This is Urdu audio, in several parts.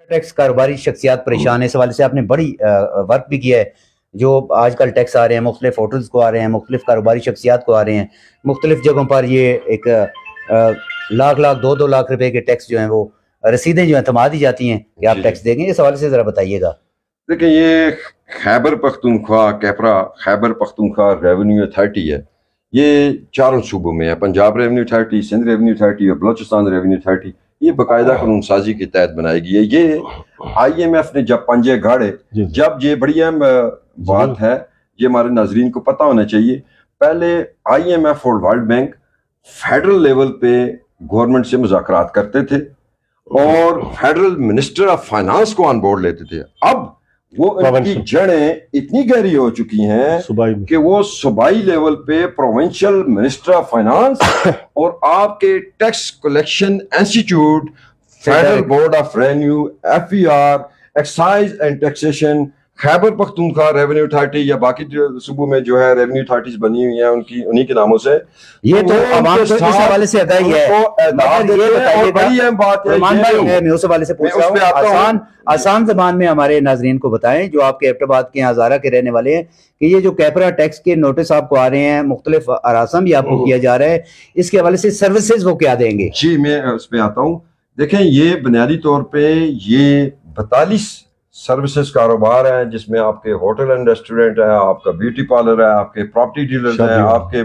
ٹیکس کاروباری شخصیات پریشان ہے، اس حوالے سے آپ نے بڑی ورک بھی کیا ہے. جو آج کل ٹیکس آ رہے ہیں مختلف ہوٹلز کو آ رہے ہیں، مختلف کاروباری شخصیات کو آ رہے ہیں، مختلف جگہوں پر یہ ایک لاکھ دو لاکھ روپے کے ٹیکس جو ہیں وہ رسیدیں جو ہیں تھما دی جاتی ہیں کہ آپ ٹیکس دیں گے. اس حوالے سے ذرا بتائیے گا. دیکھیں، یہ خیبر پختونخوا کیپرا خیبر پختونخوا ریونیو اتھارٹی ہے. یہ چاروں صوبوں میں ہے، Punjab revenue authority, Sindh revenue authority اور بلوچستان ریونیو اتھارٹی. یہ باقاعدہ قانون سازی کے تحت بنائی گئی ہے. یہ آئی ایم ایف نے جب پنجے گاڑے، جب یہ بڑی اہم بات ہے، یہ ہمارے ناظرین کو پتہ ہونا چاہیے. پہلے آئی ایم ایف اور ورلڈ بینک فیڈرل لیول پہ گورنمنٹ سے مذاکرات کرتے تھے اور فیڈرل منسٹر آف فائنانس کو آن بورڈ لیتے تھے. اب وہ ان کی جڑیں اتنی گہری ہو چکی ہیں کہ وہ صوبائی لیول پہ پروونشل منسٹر آف فائنانس اور آپ کے tax collection institute, Federal Board of Revenue, F B R, excise and taxation, Khyber Pakhtunkhwa revenue authority یا باقی جو صوبوں میں جو ہے ریونیو اتھارٹیز بنی ہوئی ہیں انہی کے ناموں سے، یہ تو عوام کو اس حوالے سے ادا ہی ہے. بڑی اہم بات ہے. میں اس حوالے سے پوچھ رہا ہوں، آسان زبان میں ہمارے ناظرین کو بتائیں جو آپ کے ایبٹ آباد کے ہزارہ کے رہنے والے ہیں کہ یہ جو کیپرا ٹیکس کے نوٹس آپ کو آ رہے ہیں، مختلف اراثہ بھی آپ کو کیا جا رہا ہے، اس کے حوالے سے سروسز وہ کیا دیں گے؟ جی میں اس پہ آتا ہوں. دیکھیں، یہ بنیادی طور پہ یہ 42 سروسز کاروبار ہیں جس میں آپ کے ہوٹل اینڈ ریسٹورنٹ ہے، آپ کا بیوٹی پارلر ہے، آپ کے پراپرٹی ڈیلرز ہیں، آپ کے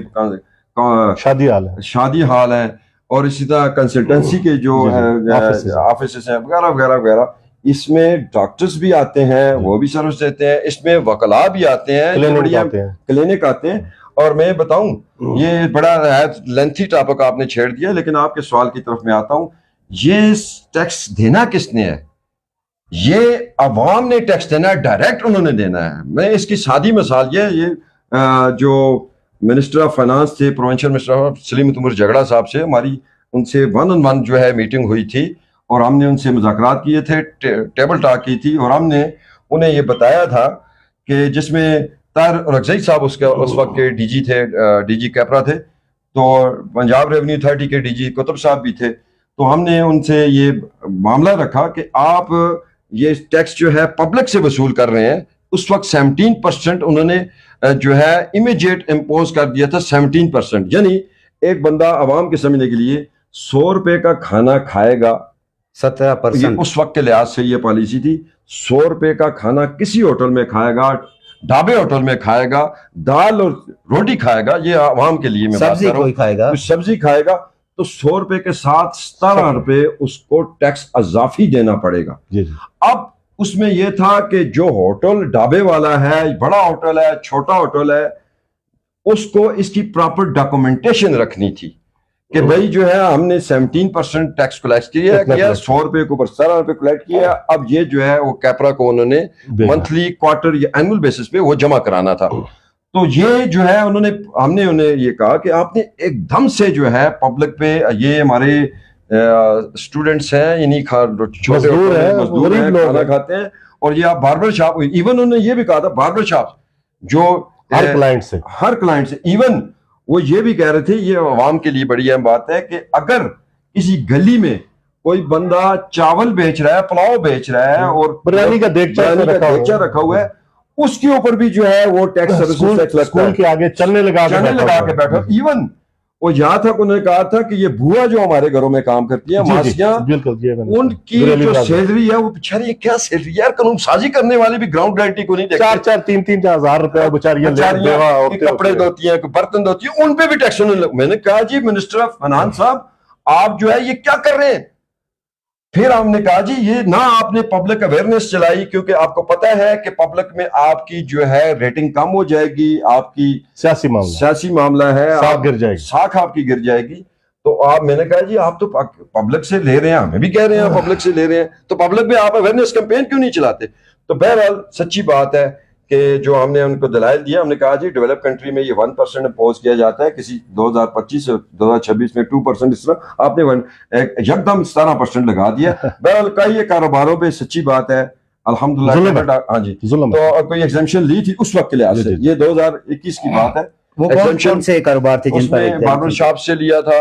شادی ہال ہے، اور اسی طرح کنسلٹنسی کے جو آفیسز ہیں وغیرہ وغیرہ وغیرہ. اس میں ڈاکٹرز بھی آتے ہیں، وہ بھی سروس دیتے ہیں. اس میں وکلاء بھی آتے ہیں، کلینک آتے ہیں. اور میں بتاؤں، یہ بڑا لینتھی ٹاپک آپ نے چھیڑ دیا، لیکن آپ کے سوال کی طرف میں آتا ہوں. یہ ٹیکس دینا کس نے ہے؟ یہ عوام نے ٹیکس دینا ہے، ڈائریکٹ انہوں نے دینا ہے. میں اس کی سادی مثال یہ جو منسٹر آف فائنانس تھے، پروونشل منسٹر سلیم عمر جگڑا صاحب سے ہماری ان سے 1-on-1 جو ہے میٹنگ ہوئی تھی اور ہم نے ان سے مذاکرات کیے تھے، ٹیبل ٹاک کی تھی، اور ہم نے انہیں یہ بتایا تھا کہ جس میں طاہر رکزئی صاحب اس وقت کے ڈی جی تھے، ڈی جی کیپرا تھے، تو پنجاب ریونیو اتھارٹی کے ڈی جی قطب صاحب بھی تھے. تو ہم نے ان سے یہ معاملہ رکھا کہ آپ یہ ٹیکس جو ہے پبلک سے وصول کر رہے ہیں. اس وقت 17% انہوں نے جو ہے امیجیٹ امپوز کر دیا تھا. 17%، یعنی ایک بندہ عوام کے سمجھنے کے لیے 100 روپے کا کھانا کھائے گا، 17% اس وقت کے لحاظ سے یہ پالیسی تھی. 100 روپے کا کھانا کسی ہوٹل میں کھائے گا، ڈھابے ہوٹل میں کھائے گا، دال اور روٹی کھائے گا، یہ عوام کے لیے میں بات کر رہا ہوں، سبزی کھائے گا تو 100 روپے کے ساتھ 17 روپے اس کو ٹیکس اضافی دینا پڑے گا. اب اس میں یہ تھا کہ جو ہوٹل ڈھابے والا ہے، بڑا ہوٹل ہے، چھوٹا ہوٹل ہے، اس کو اس کی پراپر ڈاکومنٹیشن رکھنی تھی کہ بھائی جو ہے ہم نے 17% ٹیکس کلیکٹ کیا، 100 روپے کے اوپر 17 روپے کلیکٹ کیا. اب یہ جو ہے وہ کیپرا کو انہوں نے منتھلی، کوارٹر یا اینول بیسس پہ وہ جمع کرانا تھا. تو یہ جو ہے ہم نے انہیں یہ کہا کہ آپ نے ایک دم سے جو ہے پبلک پہ، یہ ہمارے اسٹوڈنٹس ہیں، یعنی چھوٹے مزدور ہیں، کھانا کھاتے ہیں، اور یہ آپ باربر شاپ، ایون انہوں نے یہ بھی کہا تھا باربر شاپ جو ہر کلائنٹ سے ایون وہ یہ بھی کہہ رہے تھے، یہ عوام کے لیے بڑی اہم بات ہے کہ اگر کسی گلی میں کوئی بندہ چاول بیچ رہا ہے، پلاؤ بیچ رہا ہے اور بریانی کا دیگچہ رکھا ہوا ہے، اس کے اوپر بھی جو ہے وہ ٹیکس سروسز ٹیکس لگتا ہے. کے آگے چلنے لگا کے بیٹھا. ایون وہ یہاں تک انہوں نے کہا تھا کہ یہ بھوا جو ہمارے گھروں میں کام کرتی ہیں، ماسیاں، ان کی جو سیلری ہے وہ بیچاری کیا سیلری ہے، قانون سازی کرنے والے بھی گراؤنڈ ریئلٹی کو نہیں دیکھتے. 4-3 ہزار روپے بیچاریاں کپڑے دھوتی ہیں، برتن دھوتی ہیں، ان پہ بھی ٹیکس. میں نے کہا جی منسٹر آف فائنانس صاحب آپ جو ہے یہ کیا کر رہے ہیں؟ پھر ہم نے کہا جی یہ نہ آپ نے پبلک اویئرنیس چلائی، کیونکہ آپ کو پتہ ہے کہ پبلک میں آپ کی جو ہے ریٹنگ کم ہو جائے گی، آپ کی سیاسی معاملہ ہے، ساکھ آپ کی گر جائے گی. تو میں نے کہا جی آپ تو پبلک سے لے رہے ہیں، ہمیں بھی کہہ رہے ہیں پبلک سے لے رہے ہیں، تو پبلک میں آپ اویئرنیس کیمپین کیوں نہیں چلاتے؟ تو بہرحال سچی بات ہے کہ جو ہم نے ان کو دلائل دیا، ہم نے کہا جی ڈیولپ کنٹری میں یہ 1% امپوز کیا جاتا ہے، کسی 2025 سے 2026 میں 2%، اس طرح آپ نے یکدم 17% لگا دیا. بہرحال کئی کاروباروں پہ سچی بات ہے الحمدللہ. ہاں جی، تو کوئی ایگزمپشن لی تھی اس وقت کے لحاظ سے، یہ 2021 کی بات ہے. وہ کون سے کاروبار تھے جن پر؟ باربر شاپ سے لیا تھا،